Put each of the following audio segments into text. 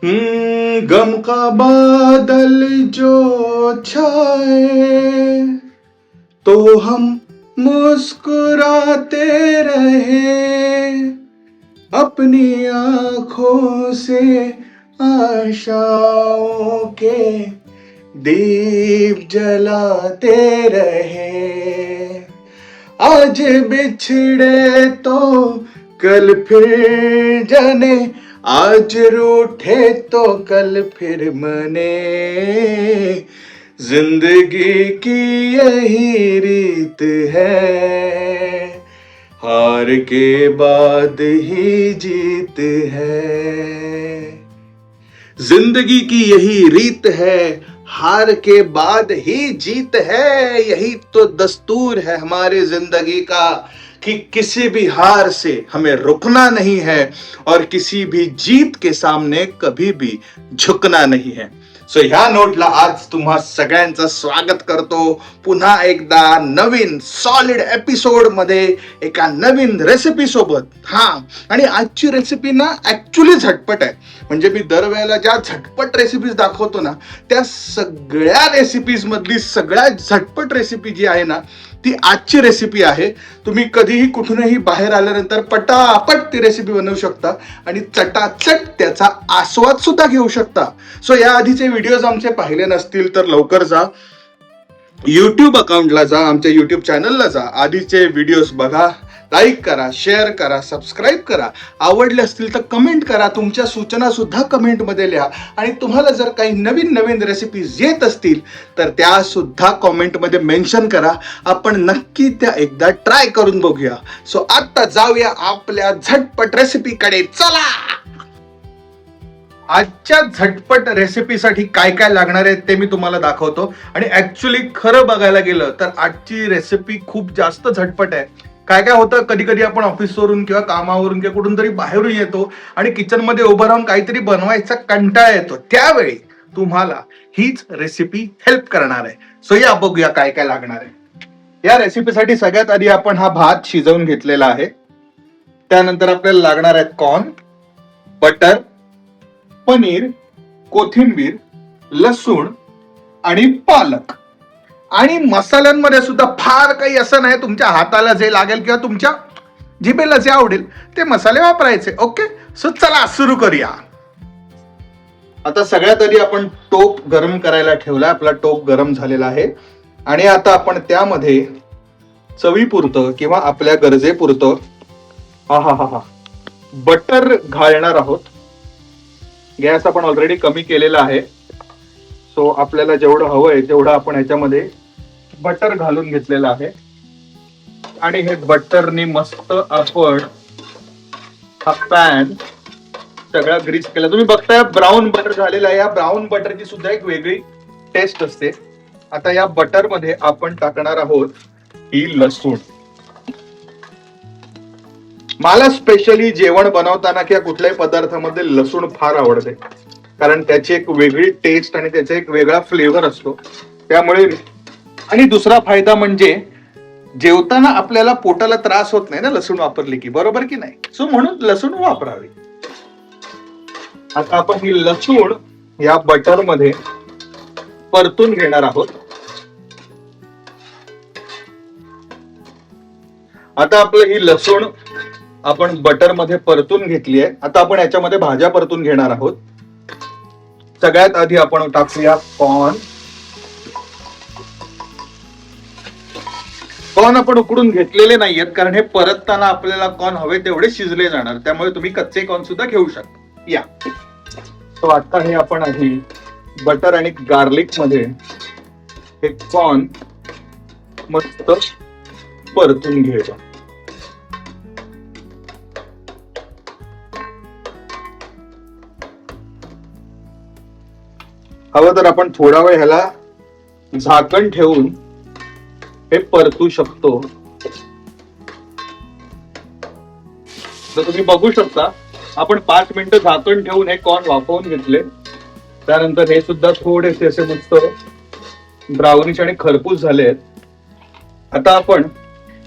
गम का बादल जो छाए तो हम मुस्कुराते रहे, अपनी आंखों से आशाओं के दीप जलाते रहे। आज बिछड़े तो कल फिर जाने, आज रूठे तो कल फिर मने, जिंदगी की यही रीत है, हार के बाद ही जीत है। जिंदगी की यही रीत है, हार के बाद ही जीत है। यही तो दस्तूर है हमारी जिंदगी का कि किसी भी हार से हमें रुकना नहीं है और किसी भी जीत के सामने कभी भी झुकना नहीं है। सो ह्या नोटला आज तुम्हा सगळ्यांचं स्वागत करतो पुन्हा एकदा नवीन सॉलिड एपिसोड मध्ये एका नवीन रेसिपी सोबत। आणि आजची रेसिपी ना ऍक्च्युली झटपट आहे। म्हणजे मी दरवेळेला ज्या झटपट रेसिपीज दाखवतो ना त्या सगळ्या रेसिपीज मधली सगळ्यात झटपट रेसिपी जी आहे ना ती आजची रेसिपी आहे। तुम्ही कधीही कुठूनही बाहेर आल्यानंतर पटापट ती रेसिपी बनवू शकता आणि चटाचट त्याचा आस्वाद सुद्धा घेऊ शकता। सो या आधीचे व्हिडिओज आमचे पाहिले नसतील तर लवकर जा, YouTube अकाउंटला जा, आमच्या YouTube चॅनलला जा, आधीचे व्हिडिओज बघा, लाईक करा, शेअर करा, सबस्क्राईब करा, आवडले असतील तर कमेंट करा, तुमच्या सूचना सुद्धा कमेंट मध्ये लिहा आणि तुम्हाला जर काही नवीन नवीन रेसिपीज येत असतील तर त्या सुद्धा कमेंट मध्ये मेन्शन करा, आपण नक्की त्या एकदा ट्राय करून बघूया। सो आता जाऊया आपल्या झटपट रेसिपीकडे, चला। आजच्या झटपट रेसिपीसाठी काय काय लागणार आहे ते मी तुम्हाला दाखवतो आणि ऍक्च्युली खरं बघायला गेलं तर आजची रेसिपी खूप जास्त झटपट आहे। काय काय होतं, कधी कधी आपण ऑफिसवरून किंवा कामावरून किंवा कुठून तरी बाहेरून येतो आणि किचन मध्ये उभं राहून काहीतरी बनवायचा कंटाळा येतो, त्यावेळी तुम्हाला हीच रेसिपी हेल्प करणार आहे। सो या बघूया काय काय लागणार आहे। या रेसिपीसाठी सगळ्यात आधी आपण हा भात शिजवून घेतलेला आहे। त्यानंतर आपल्याला लागणार आहेत कॉर्न, बटर, पनीर, कोथिंबीर, लसूण आणि पालक। आणि मसाल्यांमध्ये सुद्धा फार काही असं नाही, तुमच्या हाताला जे लागेल किंवा तुमच्या जिभेला जे आवडेल ते मसाले वापरायचे। ओके, सो चला सुरू करूया। आता सगळ्यात आधी आपण टोप गरम करायला ठेवला, आपला टोप गरम झालेला आहे आणि आता आपण त्यामध्ये चवीपुरतं किंवा आपल्या गरजेपुरतं बटर घालणार आहोत। गॅस आपण ऑलरेडी कमी केलेला आहे, सो आपल्याला जेवढं हवंय तेवढं आपण ह्याच्यामध्ये बटर घालून घेतलेलं आहे आणि हे बटरनी मस्त आपण हा पॅन सगळा ग्रीस केला। तुम्ही बघताय ब्राऊन बटर झालेला आहे। या ब्राऊन बटरची सुद्धा एक वेगळी टेस्ट असते। आता या बटर मध्ये आपण टाकणार आहोत ही लसूण। मला स्पेशली जेवण बनवताना किंवा कुठल्याही पदार्थामध्ये लसूण फार आवडते, कारण त्याची एक वेगळी टेस्ट आणि त्याचा एक वेगळा फ्लेवर असतो। त्यामुळे आणि दुसरा फायदा म्हणजे जेवताना आपल्याला पोटाला त्रास होत नाही ना लसूण वापरली की, बरोबर की नाही? सो म्हणून लसूण वापरावी। आता आपण ही लसूण या बटर मध्ये परतून घेणार आहोत। आता आपलं ही लसूण आपण बटर मध्ये परतून घेतली आहे। आता आपण याच्यामध्ये भाज्या परतून घेणार आहोत। सगळ्यात आधी आपण टाकूया कॉर्न। कॉर्न आपण उकडून घेतलेले नाहीयेत, कारण हे परतताना आपल्याला कॉर्न हवे तेवढे शिजले जाणार, त्यामुळे तुम्ही कच्चे कॉर्न सुद्धा घेऊ शकता। या तो आता हे आपण आधी बटर आणि गार्लिक मध्ये हे कॉर्न मस्त परतून घेऊया। हवं तर आपण थोडा वेळ ह्याला झाकण ठेवून हे परतू शकतो। तर तुम्ही बघू शकता आपण 5 मिनिटं झाकण ठेवून हे कॉर्न वाफवून घेतले। त्यानंतर हे सुद्धा थोडेसे असे मस्त ब्राउनिश आणि खरपूस झाले आहेत। आता आपण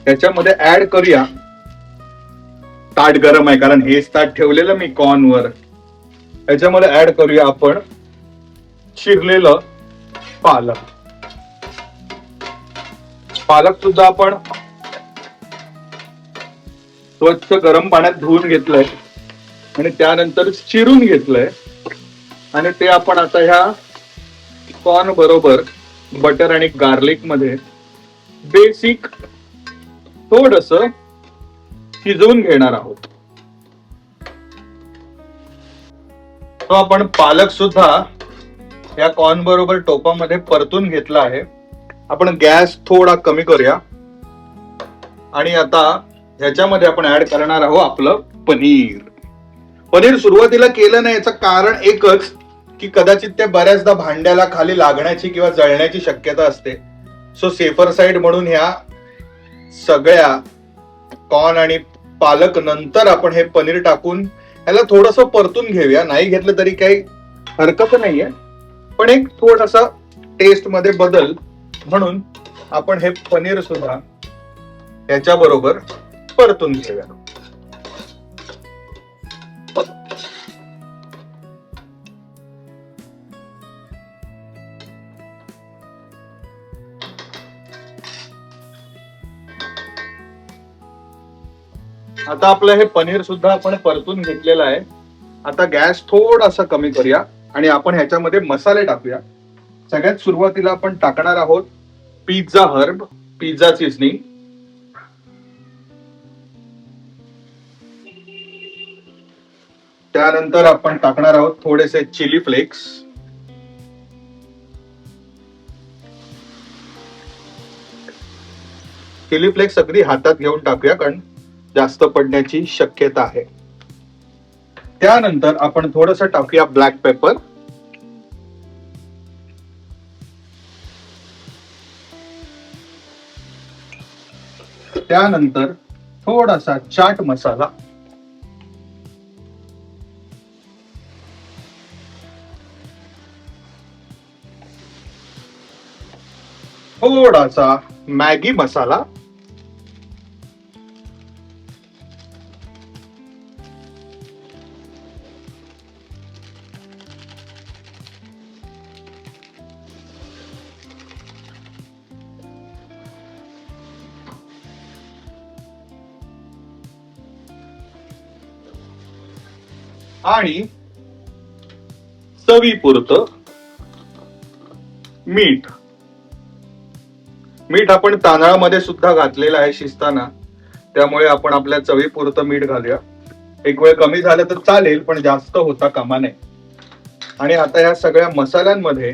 त्याच्यामध्ये ऍड करूया, ताट गरम आहे कारण हेच ताट ठेवलेलं मी कॉर्नवर, याच्यामध्ये ऍड करूया आपण चिरलेलं पालक. पालक सुद्धा आपण स्वच्छ गरम पाण्यात धुवून घेतलंय आणि त्यानंतर चिरून घेतलंय आणि ते आपण आता ह्या कॉर्न बरोबर बटर आणि गार्लिक मध्ये बेसिक थोडस शिजवून घेणार आहोत. तो आपण पालक सुद्धा या कॉर्न बरोबर टोपामध्ये परतून घेतला आहे. आपण गॅस थोडा कमी करूया आणि आता ह्याच्यामध्ये आपण ऍड करणार आहोत आपलं पनीर. पनीर सुरुवातीला केलं नाही याचं कारण एकच की कदाचित ते बऱ्याचदा भांड्याला खाली लागण्याची किंवा जळण्याची शक्यता असते. सो सेफर साइड म्हणून ह्या सगळ्या कॉर्न आणि पालक नंतर आपण हे पनीर टाकून ह्याला थोडस परतून घेऊया. नाही घेतलं तरी काही हरकत नाहीये, पण एक थोडासा टेस्ट मध्ये बदल म्हणून आपण हे पनीर सुद्धा याच्या बरोबर परतून घेऊया. आता आपलं हे पनीर सुद्धा आपण परतून घेतलेलं आहे. आता गॅस थोडासा कमी करूया आणि आपण ह्याच्यामध्ये मसाले टाकूया. सगळ्यात सुरुवातीला आपण टाकणार आहोत पिझ्झा हर्ब, पिझ्झा सीझनिंग. त्यानंतर आपण टाकणार आहोत थोडेसे चिली फ्लेक्स. चिली फ्लेक्स अगदी हातात घेऊन टाकूया कारण जास्त पडण्याची शक्यता आहे. त्यानंतर आपण थोडंसं टाकूया ब्लॅक पेपर. त्यानंतर थोडासा चाट मसाला. थोडासा मॅगी मसाला. आणि चवीपुरतं मीठ. मीठ आपण तांदळामध्ये सुद्धा घातलेलं आहे शिजताना, त्यामुळे आपण आपल्या चवीपुरतं मीठ घालूया. एक वेळ कमी झालं तर चालेल, पण जास्त होता कामा नये. आणि आता या सगळ्या मसाल्यांमध्ये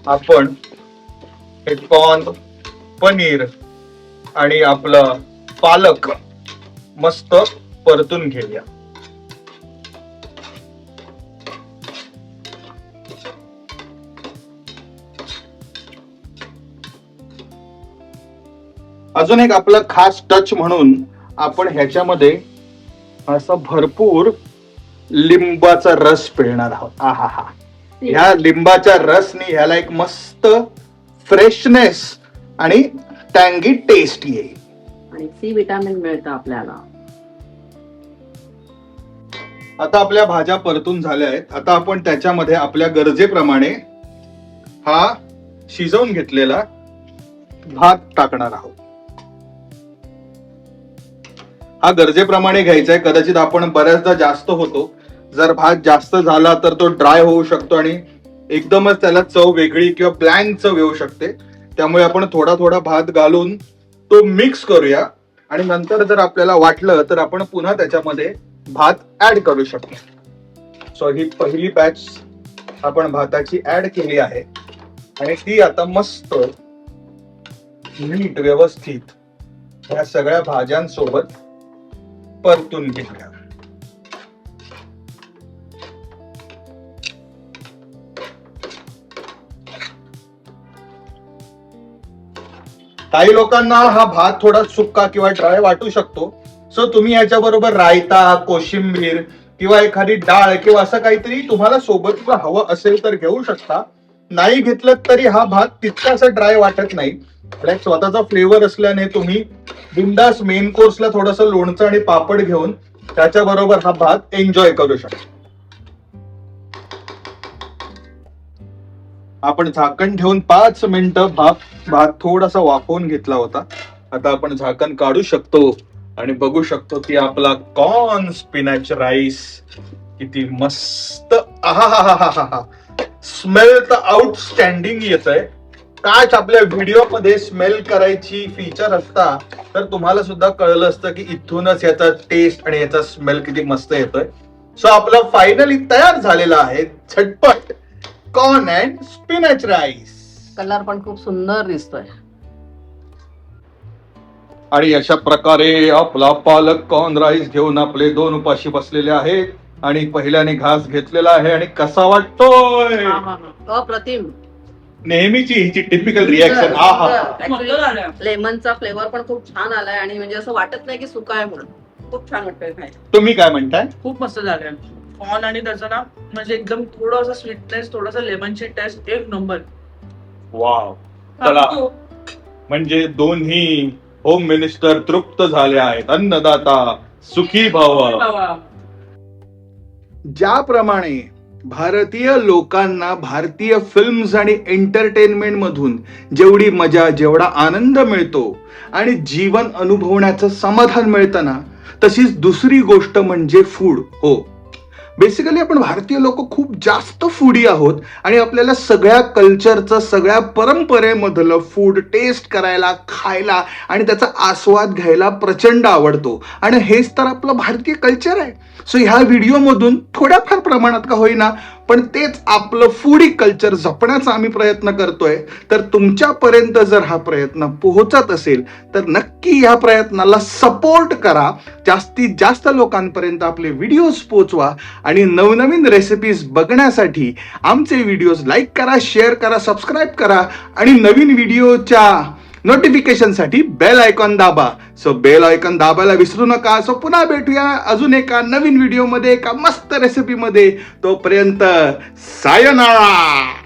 आपण हे कॉर्न, पनीर आणि आपलं पालक मस्त परतून घेऊया. अजून एक आपलं खास टच म्हणून आपण ह्याच्यामध्ये असं भरपूर लिंबाचा रस पिळणार आहोत. आहा, ह्या लिंबाच्या रसनी ह्याला एक मस्त फ्रेशनेस आणि टँगी टेस्ट येईल आणि सी विटामिन मिळतं आपल्याला. आता आपल्या भाज्या परतून झाल्या आहेत. आता आपण त्याच्यामध्ये आपल्या गरजेप्रमाणे हा शिजवून घेतलेला भात टाकणार आहोत. हा गरजेप्रमाणे घ्यायचा आहे. कदाचित आपण बऱ्याचदा जास्त होतो. जर भात जास्त झाला तर तो ड्राय होऊ शकतो आणि एकदमच त्याला चव वेगळी किंवा ब्लँक चव येऊ शकते. त्यामुळे आपण थोडा थोडा भात घालून तो मिक्स करूया आणि नंतर जर आपल्याला वाटलं तर आपण पुन्हा त्याच्यामध्ये भात ऍड करू शकतो. सो ही पहिली बॅच आपण भाताची ऍड केली आहे आणि ती आता मस्त नीट व्यवस्थित या सगळ्या भाज्यांसोबत परतून घेऊया. काही लोकांना हा भात थोडा सुक्का किंवा ड्राय वाटू शकतो. सो तुम्ही याच्या बरोबर रायता, कोशिंबीर किंवा एखादी डाळ किंवा असं काहीतरी तुम्हाला सोबत हवं असेल तर घेऊ शकता. नाही घेतलं तरी हा भात तितकासा ड्राय वाटत नाही. एक स्वतःचा फ्लेवर असल्याने तुम्ही बिंदास मेन कोर्सला थोडंसं लोणचं आणि पापड घेऊन त्याच्या बरोबर हा भात एन्जॉय करू शकता. आपण झाकण ठेवून 5 मिनिटं भात थोडासा वाफवून घेतला होता. आता आपण झाकण काढू शकतो आणि बघू शकतो की आपला कॉर्न स्पिनॅच राईस किती मस्त. आहाहाहाहा. स्मेल तर आउटस्टँडिंग येतोय. काच आपल्या व्हिडिओ मध्ये स्मेल करायची फीचर असता तर तुम्हाला सुद्धा कळलं असतं की इथूनच याचा टेस्ट आणि याचा स्मेल किती मस्त येतोय. सो आपला फायनली तयार झालेला आहे झटपट corn and spinach rice. Colour पण खूप सुंदर दिसतोय. आणि अशा प्रकारे आपला पालक कॉर्न राईस घेऊन आपले 2 उपाशी बसलेले आहेत आणि पहिल्याने घास घेतलेला आहे. आणि कसा वाटतोय? अप्रतिम. नेहमीची हिची टिपिकल रिॲक्शन. लेमनचा फ्लेवर पण खूप छान आलाय आणि म्हणजे असं वाटत नाही की सुका आहे म्हणून. खूप छान वाटतंय खायला. तुम्ही काय म्हणताय? खूप मस्त झालंय कॉर्न आणि त्याचं ना म्हणजे एकदम थोडंसं स्वीटनेस, थोडंसं लेमनची टेस्ट एक नंबर. वाव. चला, म्हणजे दोन्ही होम मिनिस्टर तृप्त झाले आहेत. अन्नदाता सुखी भव. ज्याप्रमाणे भारतीय लोकांना भारतीय फिल्म्स आणि एंटरटेनमेंट मधून जेवढी मजा, जेवढा आनंद मिळतो आणि जीवन अनुभवण्याचं समाधान मिळतं ना, तशीच दुसरी गोष्ट म्हणजे फूड. हो, बेसिकली आपण भारतीय लोक खूप जास्त फूडी आहोत आणि आपल्याला सगळ्या कल्चरचं, सगळ्या परंपरेमधलं फूड टेस्ट करायला, खायला आणि त्याचा आस्वाद घ्यायला प्रचंड आवडतो. आणि हेच तर आपलं भारतीय कल्चर आहे. सो ह्या व्हिडिओमधून थोड्याफार प्रमाणात का होईना पण तेच आपलं फूडी कल्चर जपण्याचा आम्ही प्रयत्न करतोय. तर तुमच्यापर्यंत जर हा प्रयत्न पोहोचत असेल तर नक्की या प्रयत्नाला सपोर्ट करा. जास्तीत जास्त लोकांपर्यंत आपले व्हिडिओज पोहोचवा आणि नवनवीन रेसिपीज बघण्यासाठी आमचे व्हिडिओज लाईक करा, शेअर करा, सबस्क्राईब करा आणि नवीन व्हिडिओच्या नोटिफिकेशनसाठी बेल आयकॉन दाबा. सो बेल आयकॉन दाबायला विसरू नका. सो पुन्हा भेटूया अजून एका नवीन व्हिडिओमध्ये, एका मस्त रेसिपीमध्ये. तोपर्यंत सायोनारा.